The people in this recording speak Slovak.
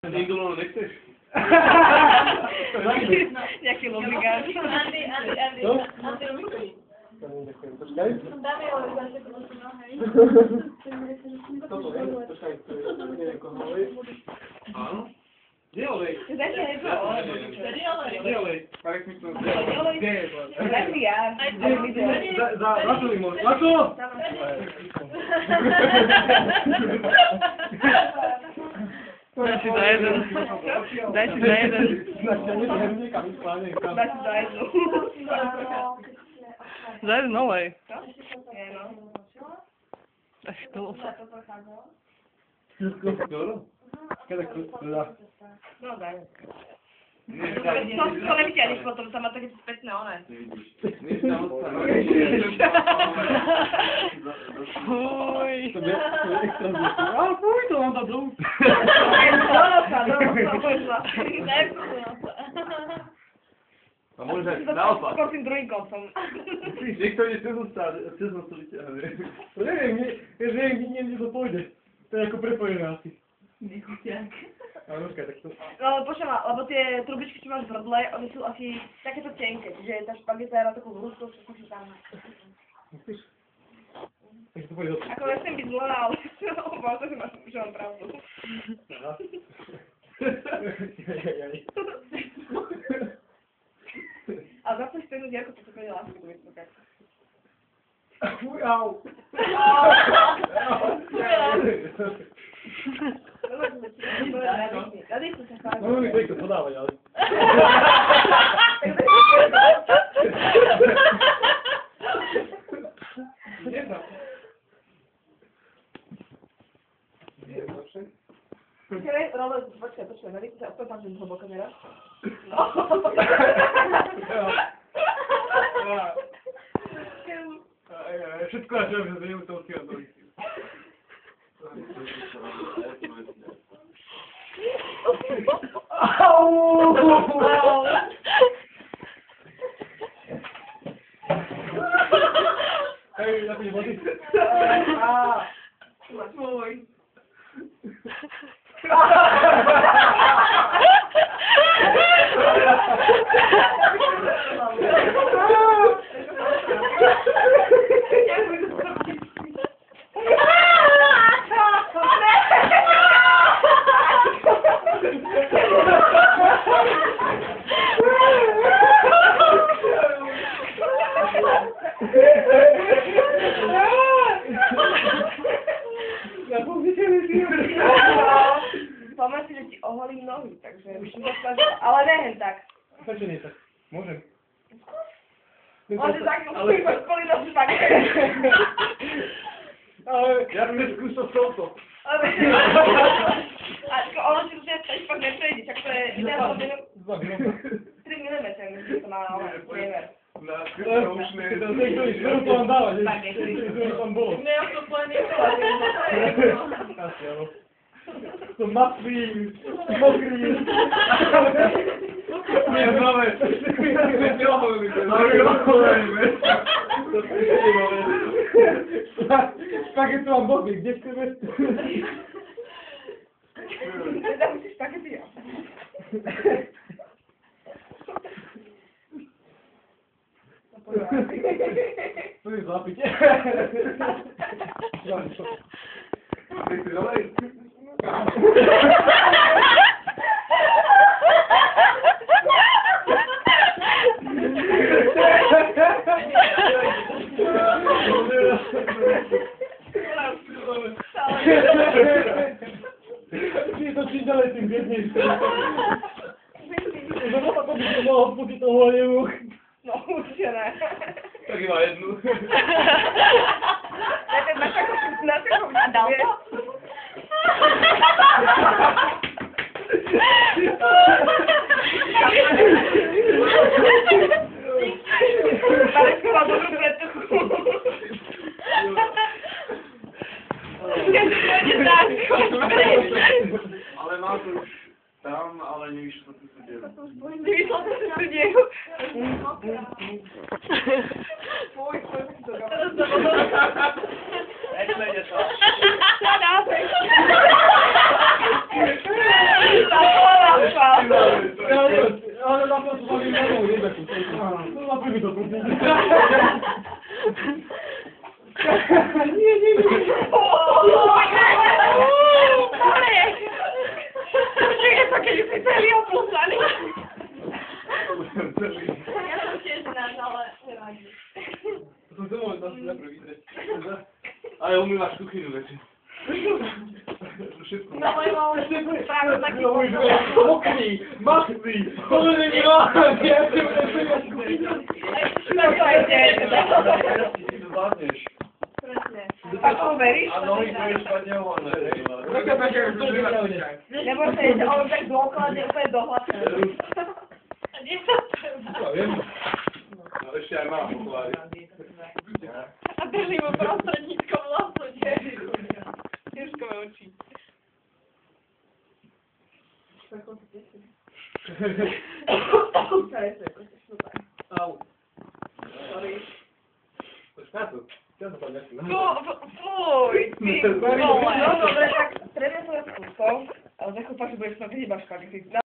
Nikdo nechceš? Nejaký lobigán. Andy, Romikovi. Ďakujem, počkaj. Dáme ho, zase to musím nohej. Toto, hej, počkaj, to je neviem koho olej. Áno? Kde olej? Zase je to olej. Kde olej? Tak mi to... Kde je to? Zase ja. Za Lacovi môžem. Laco! Daj si za jeden. Daj si za jeden. Daj si za jednu. Za jeden olej. Tak to Kada kruda. No daj. To nevyťahneš potom, tam má také spätné one. Fuj. To je extra zbytné. Ale fuj, to mám tam dlhú. A môže aj naopak. Skôr tým druhým koncom. Niekto ide cez nás to vyťahne. To neviem, kde to pôjde. To je ako prepojené asi. Nechuťák. Áno, tak to... No počujem, lebo tie trubičky, čo máš v hrdle, oni sú asi takéto tenké, čiže tá špageta je na takú vrústku, všetko si tam. Myslíš? Takže to pôjde do... Ako nechcem byť zlá, ale možno, že mám pravdu. Aha. A zapojíš stejnú diarku, čo sa pôjde lásky do vyspokať. Fuj, au. Nadýchnu sa fakt. No, mi to podávať, ale... Počkaj, nadýchnu sa, aspoň tam, že hlboko neraz. Všetko na čo, že zjem toho si a to istý. Hej, napíš vody. Tvoj. Pamäť si, že ti oholím nohy, takže musím dostať, ale nehen tak. Prečo nie tak? Môžem. Môže tak, musím mať kolíno tak. Ale ja som neskúšal s touto. A ono si už fakt neprejde, čak to je ideálne 3 mm, myslím, to má priemer. Na skúšne. To vám dáva, že to tam bolo. Ne, to plne nechcela. Asi, áno. To mapný, mokrý. Nie, máme. Špagetu mám boky, kde chceme? Teda musíš špagety, ja. To je zlapiť. Nechci dolej? Nie to čím ďalej, tým biednejšie. Znovu to by to mohol odpustiť toho hnevu. No, určite ne. Tak iba jednu. Na takom a dal to? Pareckovala dobrú pretuchu. Ale má to už tam, ale nevyšlo to sa deje. Nevyšlo to sa deje. Fuj, to je to dobré. Nečlejte sa. Dáte. Ale na to sobie nie mogę, nie tak. No na pewno to później. Nie. Ja tam się znam, ale wyraźnie. To znowu nas lepiej widać. Ale umywasz kuchnię rzeczy. Szybko. No moje małe prawie taki Moknij, machnij, kolony nie ma, nie, Zwadniesz. A to veriš? A no i to już ładnie ładne. Nebo se on tak dôkladne úplne dohľadne. Nie to treba. No ešte aj mám poklady. A držím ho prostredníckom vlasu, Ježkové oči. Au. To štátu. Ja to padne. Fuj, ty vole. No dobre, tak stredne som skúsol, ale zakúpaš, že budeš snad iba špagety.